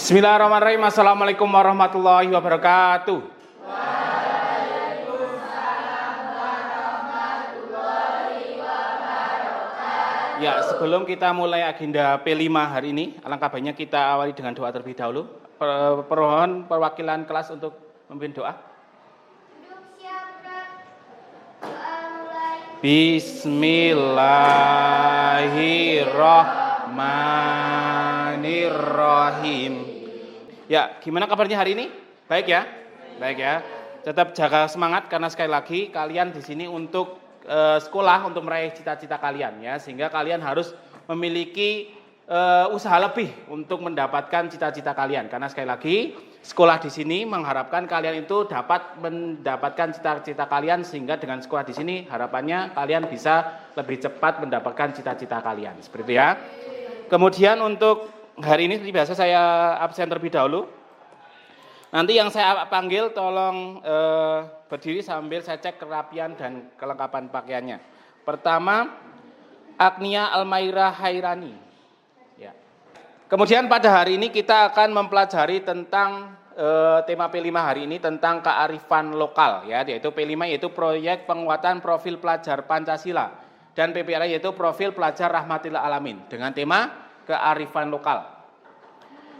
Bismillahirrahmanirrahim. Assalamualaikum warahmatullahi wabarakatuh. Ya, sebelum kita mulai agenda P5 hari ini, alangkah baiknya kita awali dengan doa terlebih dahulu. Permohon perwakilan kelas untuk memimpin doa. Bismillahirrahmanirrahim. Ya, gimana kabarnya hari ini? Baik ya? Baik ya. Tetap jaga semangat karena sekali lagi kalian di sini untuk sekolah untuk meraih cita-cita kalian ya, sehingga kalian harus memiliki usaha lebih untuk mendapatkan cita-cita kalian. Karena sekali lagi sekolah di sini mengharapkan kalian itu dapat mendapatkan cita-cita kalian, sehingga dengan sekolah di sini harapannya kalian bisa lebih cepat mendapatkan cita-cita kalian. Seperti itu ya. Kemudian untuk hari ini seperti biasa saya absen terlebih dahulu. Nanti yang saya panggil tolong berdiri sambil saya cek kerapian dan kelengkapan pakaiannya. Pertama, Agnia Almaira Hairani. Ya. Kemudian pada hari ini kita akan mempelajari tentang tema P5 hari ini tentang kearifan lokal ya, yaitu P5 yaitu proyek penguatan profil pelajar Pancasila dan PPR yaitu profil pelajar Rahmatil Alamin dengan tema kearifan lokal.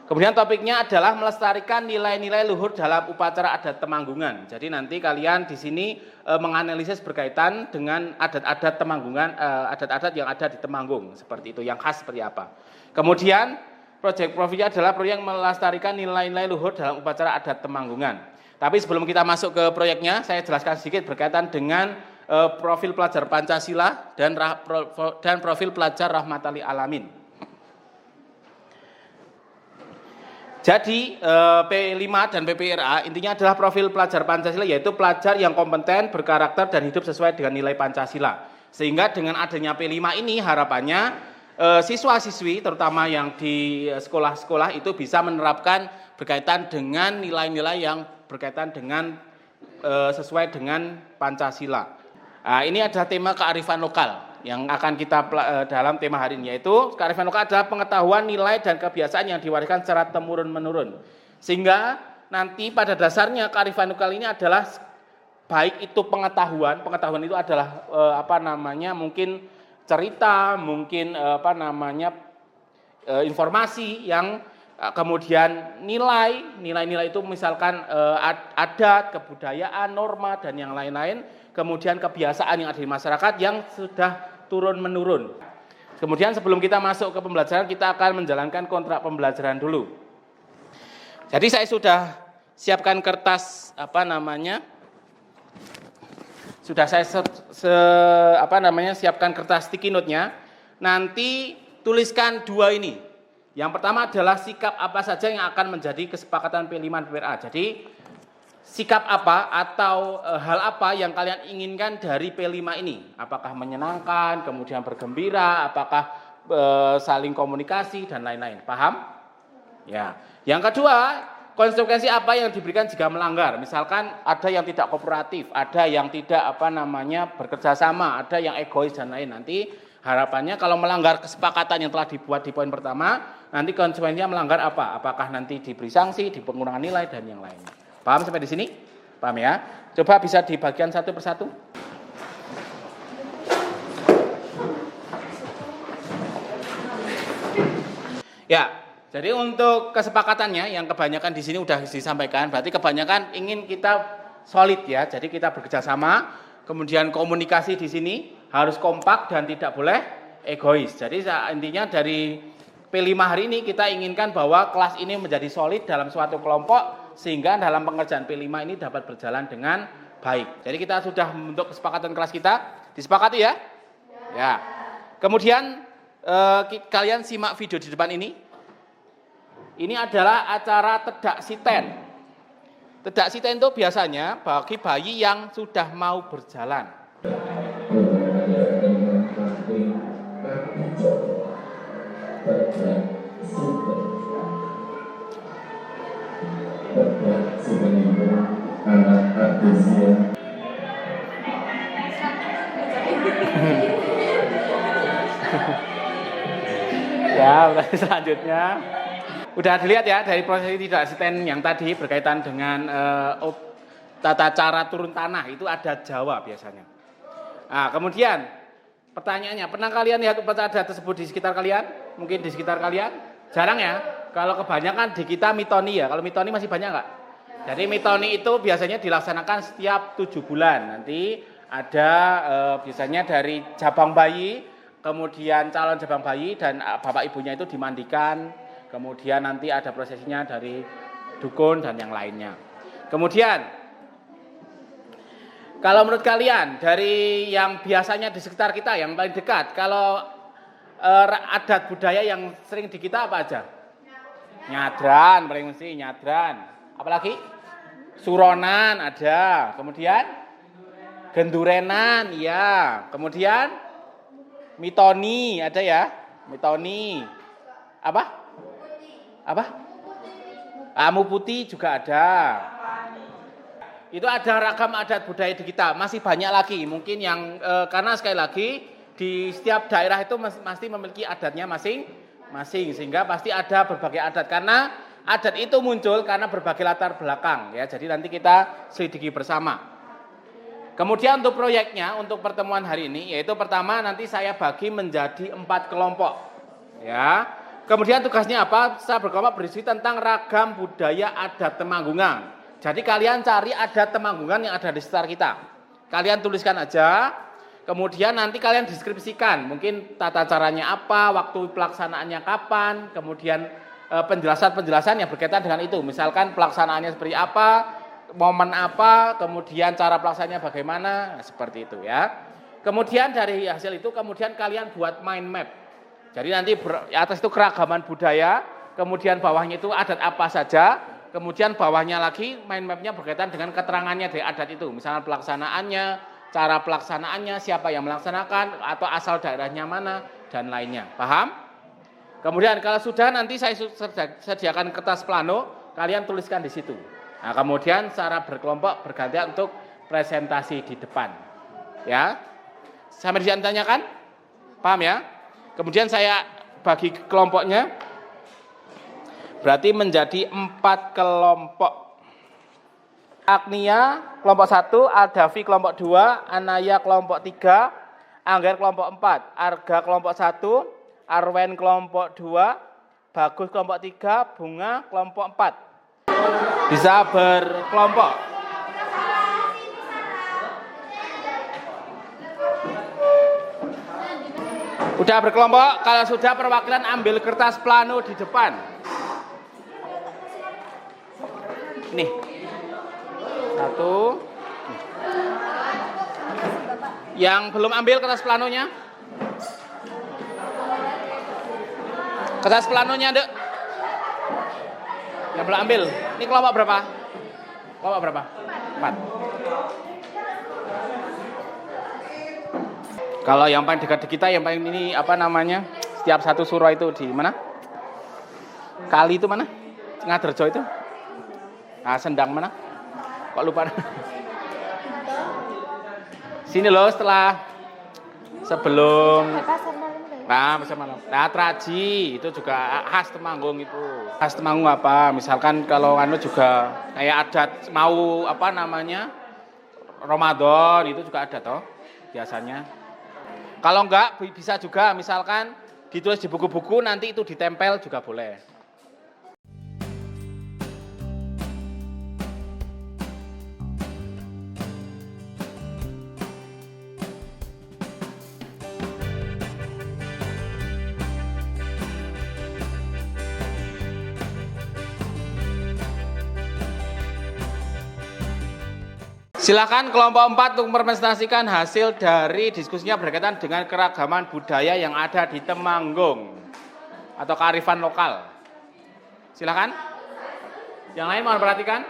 Kemudian topiknya adalah melestarikan nilai-nilai luhur dalam upacara adat Temanggungan. Jadi nanti kalian di sini menganalisis berkaitan dengan adat-adat Temanggungan, adat-adat yang ada di Temanggung, seperti itu, yang khas seperti apa. Kemudian proyek profilnya adalah proyek melestarikan nilai-nilai luhur dalam upacara adat Temanggungan. Tapi sebelum kita masuk ke proyeknya, saya jelaskan sedikit berkaitan dengan profil pelajar Pancasila dan profil pelajar Rahmatil Alamin. Jadi P5 dan PPRA intinya adalah profil pelajar Pancasila, yaitu pelajar yang kompeten, berkarakter, dan hidup sesuai dengan nilai Pancasila. Sehingga dengan adanya P5 ini harapannya siswa-siswi terutama yang di sekolah-sekolah itu bisa menerapkan berkaitan dengan nilai-nilai yang berkaitan dengan sesuai dengan Pancasila. Nah, ini adalah tema kearifan lokal yang akan kita dalam tema hari ini, yaitu kearifan lokal adalah pengetahuan, nilai, dan kebiasaan yang diwariskan secara temurun-menurun. Sehingga nanti pada dasarnya kearifan lokal ini adalah baik itu pengetahuan itu adalah mungkin cerita, mungkin informasi yang kemudian nilai-nilai itu misalkan adat, kebudayaan, norma, dan yang lain-lain. Kemudian kebiasaan yang ada di masyarakat yang sudah turun-menurun. Kemudian sebelum kita masuk ke pembelajaran, kita akan menjalankan kontrak pembelajaran dulu. Jadi saya sudah siapkan kertas sudah saya siapkan kertas sticky note-nya. Nanti tuliskan dua ini. Yang pertama adalah sikap apa saja yang akan menjadi kesepakatan P5 PPRA. Jadi sikap apa atau hal apa yang kalian inginkan dari P5 ini? Apakah menyenangkan, kemudian bergembira, apakah saling komunikasi, dan lain-lain. Paham? Ya. Yang kedua, konsekuensi apa yang diberikan jika melanggar? Misalkan ada yang tidak kooperatif, ada yang tidak bekerja sama, ada yang egois, dan lain. Nanti harapannya kalau melanggar kesepakatan yang telah dibuat di poin pertama, nanti konsekuensinya melanggar apa? Apakah nanti diberi sanksi, di pengurangan nilai, dan yang lainnya. Paham sampai di sini? Paham ya? Coba bisa dibagikan satu persatu. Ya, jadi untuk kesepakatannya yang kebanyakan di sini udah disampaikan, berarti kebanyakan ingin kita solid ya. Jadi kita bekerja sama, kemudian komunikasi di sini harus kompak dan tidak boleh egois. Jadi intinya dari P5 hari ini kita inginkan bahwa kelas ini menjadi solid dalam suatu kelompok, sehingga dalam pengerjaan P5 ini dapat berjalan dengan baik. Jadi kita sudah membentuk kesepakatan kelas kita. Disepakati ya? Ya. Kemudian kalian simak video di depan ini. Ini adalah acara Tedak Siten. Tedak Siten itu biasanya bagi bayi yang sudah mau berjalan. Ya, selanjutnya Udah dilihat ya dari proses tidak asisten yang tadi berkaitan dengan tata cara turun tanah itu ada Jawa biasanya. Nah, kemudian pertanyaannya, pernah kalian lihat upacara adat tersebut di sekitar kalian? Mungkin di sekitar kalian? Jarang ya. Kalau kebanyakan di kita mitoni ya. Kalau mitoni masih banyak nggak? Jadi mitoni itu biasanya dilaksanakan setiap 7 bulan. Nanti ada biasanya dari jabang bayi, kemudian calon jabang bayi dan bapak ibunya itu dimandikan. Kemudian nanti ada prosesinya dari dukun dan yang lainnya. Kemudian, kalau menurut kalian dari yang biasanya di sekitar kita yang paling dekat, kalau adat budaya yang sering di kita apa aja? Nyadran, paling mesti nyadran. Apalagi? Suronan ada. Kemudian gendurenan, ya. Kemudian mitoni ada ya. Mitoni. Apa? Apa? Amu putih juga ada. Itu ada ragam adat budaya di kita. Masih banyak lagi. Mungkin yang karena sekali lagi di setiap daerah itu pasti memiliki adatnya masing-masing, sehingga pasti ada berbagai adat. Karena adat itu muncul karena berbagai latar belakang ya. Jadi nanti kita selidiki bersama. Kemudian untuk proyeknya, untuk pertemuan hari ini, yaitu pertama nanti saya bagi menjadi 4 kelompok ya. Kemudian tugasnya apa? Saya berkelompok berisi tentang ragam budaya adat Temanggungan. Jadi kalian cari adat Temanggungan yang ada di sekitar kita. Kalian tuliskan aja. Kemudian nanti kalian deskripsikan. Mungkin tata caranya apa, waktu pelaksanaannya kapan. Kemudian penjelasan-penjelasan yang berkaitan dengan itu. Misalkan pelaksanaannya seperti apa, momen apa, kemudian cara pelaksanaannya bagaimana. Nah, seperti itu ya. Kemudian dari hasil itu kemudian kalian buat mind map. Jadi nanti atas itu keragaman budaya, kemudian bawahnya itu adat apa saja, kemudian bawahnya lagi mind map-nya berkaitan dengan keterangannya dari adat itu. Misalnya pelaksanaannya, cara pelaksanaannya, siapa yang melaksanakan, atau asal daerahnya mana, dan lainnya. Paham? Kemudian kalau sudah nanti saya sediakan kertas plano, kalian tuliskan di situ. Nah, kemudian secara berkelompok bergantian untuk presentasi di depan. Ya. Sampai ditanyakan? Paham ya? Kemudian saya bagi kelompoknya, berarti menjadi 4 kelompok. Agnia kelompok 1, Aldafi kelompok 2, Anaya kelompok 3, Angger kelompok 4, Arga kelompok 1, Arwen kelompok 2, Bagus kelompok 3, Bunga kelompok 4. Bisa berkelompok. Udah berkelompok, kalau sudah perwakilan ambil kertas plano di depan. Nih. 1. Yang belum ambil kertas planonya? Kertas planonya, Dek. Yang belum ambil. Ini kelompok berapa? Kelompok berapa? 4. Kalau yang paling dekat di kita, yang paling ini apa namanya? Setiap satu suro itu di mana? Kali itu mana? Ngaderjo itu? Nah, Sendang mana? Kok lupa? Sini loh sebelum pasar malam. Nah, Traji itu juga khas Temanggung itu. Khas Temanggung apa? Misalkan kalau anu juga kayak adat mau apa namanya? Ramadan itu juga ada toh biasanya. Kalau enggak bisa juga misalkan ditulis di buku-buku, nanti itu ditempel juga boleh. Silakan kelompok 4 untuk merepresentasikan hasil dari diskusinya berkaitan dengan keragaman budaya yang ada di Temanggung atau kearifan lokal. Silakan. Yang lain mohon perhatikan.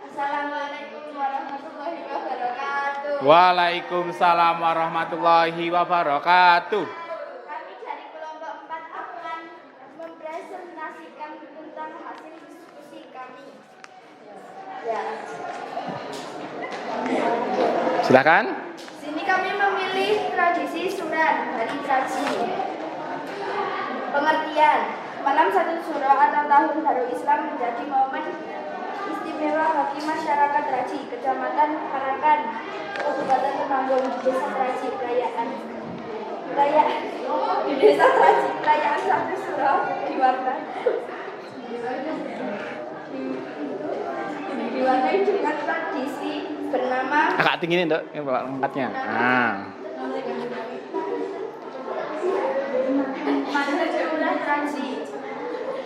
Assalamualaikum warahmatullahi wabarakatuh. Waalaikumsalam warahmatullahi wabarakatuh. Kami dari kelompok 4 akan mempresentasikan tentang hasil diskusi kami. Ya. Silakan. Sini kami memilih tradisi suran dari Traji. Pengertian. Malam 1 Syuro atau Tahun Baru Islam menjadi momen istimewa bagi masyarakat Raji, Kecamatan Harakan, Kabupaten Temanggung, Desa Raji, di Desa Raji, perayaan 1 Syuro diwarnai dengan tradisi bernama Agak tinggi nih, Dok, tempatnya. Nah.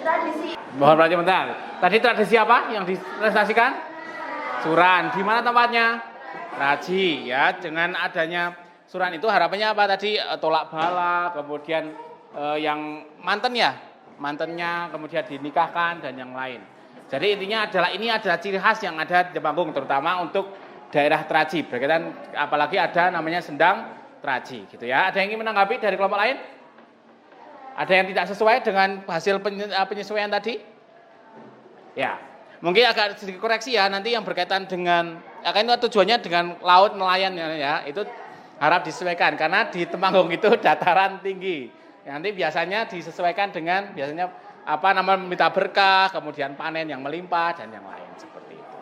tradisi. Mohon perhatian bentar. Tadi tradisi apa yang dipresentasikan? Suran. Di mana tempatnya? Raji, ya. Dengan adanya suran itu harapannya apa tadi? Tolak bala, kemudian yang mantannya kemudian dinikahkan dan yang lain. Jadi intinya adalah ini adalah ciri khas yang ada di Temanggung, terutama untuk daerah Traji. Berkaitan apalagi ada namanya sendang Traji, gitu ya. Ada yang ingin menanggapi dari kelompok lain? Ada yang tidak sesuai dengan hasil penyesuaian tadi? Ya, mungkin agak sedikit koreksi ya. Nanti yang berkaitan dengan, akan itu tujuannya dengan laut nelayan ya, itu harap disesuaikan karena di Temanggung itu dataran tinggi. Nanti biasanya disesuaikan dengan minta berkah, kemudian panen yang melimpah dan yang lain seperti itu.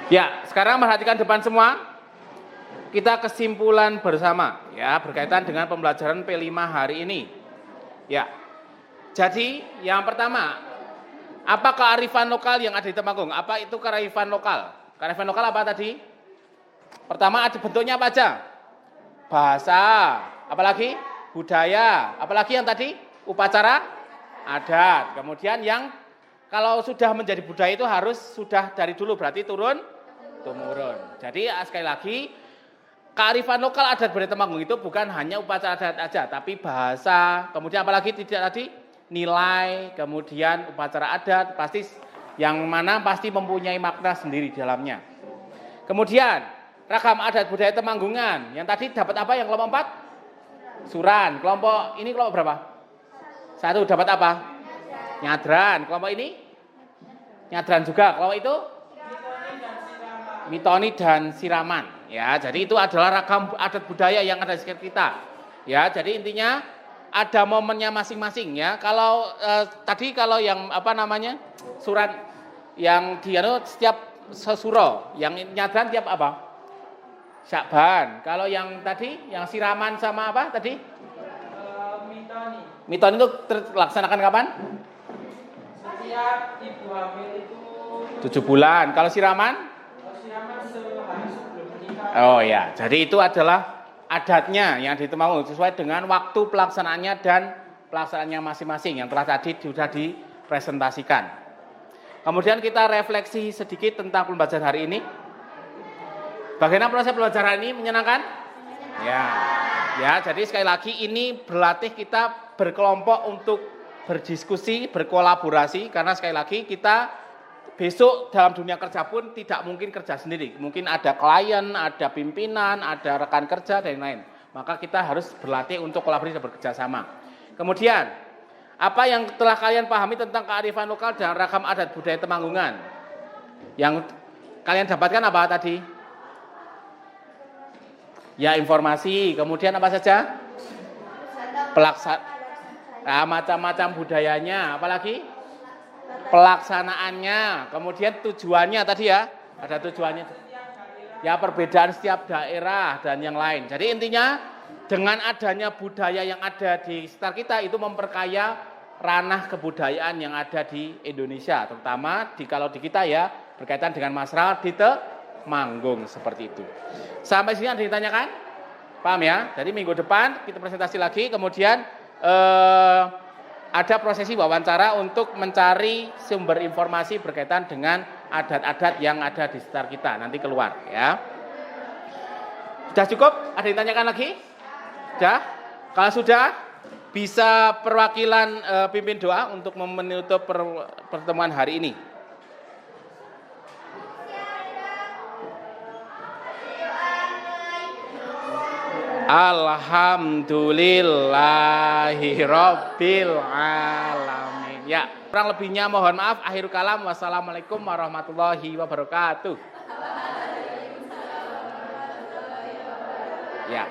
Ya, sekarang perhatikan depan semua. Kita kesimpulan bersama ya berkaitan dengan pembelajaran P5 hari ini. Ya. Jadi, yang pertama, apa kearifan lokal yang ada di Temanggung? Apa itu kearifan lokal? Kearifan lokal apa tadi? Pertama ada bentuknya apa aja? Bahasa, apalagi budaya, apalagi yang tadi upacara adat. Kemudian yang kalau sudah menjadi budaya itu harus sudah dari dulu, berarti turun temurun. Jadi sekali lagi kearifan lokal adat budaya Temanggung itu bukan hanya upacara adat aja, tapi bahasa, kemudian apalagi tidak tadi nilai, kemudian upacara adat pasti yang mana pasti mempunyai makna sendiri di dalamnya. Kemudian ragam adat budaya Temanggungan. Yang tadi dapat apa yang kelompok 4? Suran. Kelompok ini kelompok berapa? 1 dapat apa? Nyadran. Kelompok ini? Nyadran juga. Kelompok itu? Mitoni dan siraman. Ya, jadi itu adalah ragam adat budaya yang ada di sekitar kita. Ya, jadi intinya ada momennya masing-masing ya. Kalau tadi kalau yang surat yang setiap sesuro, yang nyadran tiap apa? Syakban. Kalau yang tadi, yang siraman sama apa tadi? Mitoni. Mitoni itu terlaksanakan kapan? Setiap ibu hamil itu 7 bulan. Kalau siraman? siraman sehari sebelum menikah. Oh ya, jadi itu adalah adatnya yang di Temanggung sesuai dengan waktu pelaksanaannya dan pelaksanaannya masing-masing yang telah tadi sudah dipresentasikan. Kemudian kita refleksi sedikit tentang pembelajaran hari ini. Bagaimana proses pembelajaran ini menyenangkan? Ya, jadi sekali lagi ini berlatih kita berkelompok untuk berdiskusi, berkolaborasi karena sekali lagi kita besok dalam dunia kerja pun tidak mungkin kerja sendiri. Mungkin ada klien, ada pimpinan, ada rekan kerja dan lain-lain. Maka kita harus berlatih untuk kolaborasi dan bekerja sama. Kemudian, apa yang telah kalian pahami tentang kearifan lokal dan ragam adat budaya Temanggungan? Yang kalian dapatkan apa tadi? Ya, informasi. Kemudian apa saja? Macam-macam budayanya. Apalagi? Pelaksanaannya. Kemudian tujuannya tadi ya. Ada tujuannya. Ya, perbedaan setiap daerah dan yang lain. Jadi intinya dengan adanya budaya yang ada di sekitar kita itu memperkaya ranah kebudayaan yang ada di Indonesia. Terutama kalau di kita ya berkaitan dengan masyarakat di Temanggung seperti itu. Sampai sini ada yang ditanyakan? Paham ya? Jadi minggu depan kita presentasi lagi, kemudian ada prosesi wawancara untuk mencari sumber informasi berkaitan dengan adat-adat yang ada di sekitar kita. Nanti keluar ya. Sudah cukup? Ada yang ditanyakan lagi? Sudah? Kalau sudah, bisa perwakilan pimpin doa untuk menutup pertemuan hari ini. Alhamdulillahirabbil alamin. Ya, kurang lebihnya mohon maaf. Akhir kalam. Wassalamualaikum warahmatullahi wabarakatuh. Ya.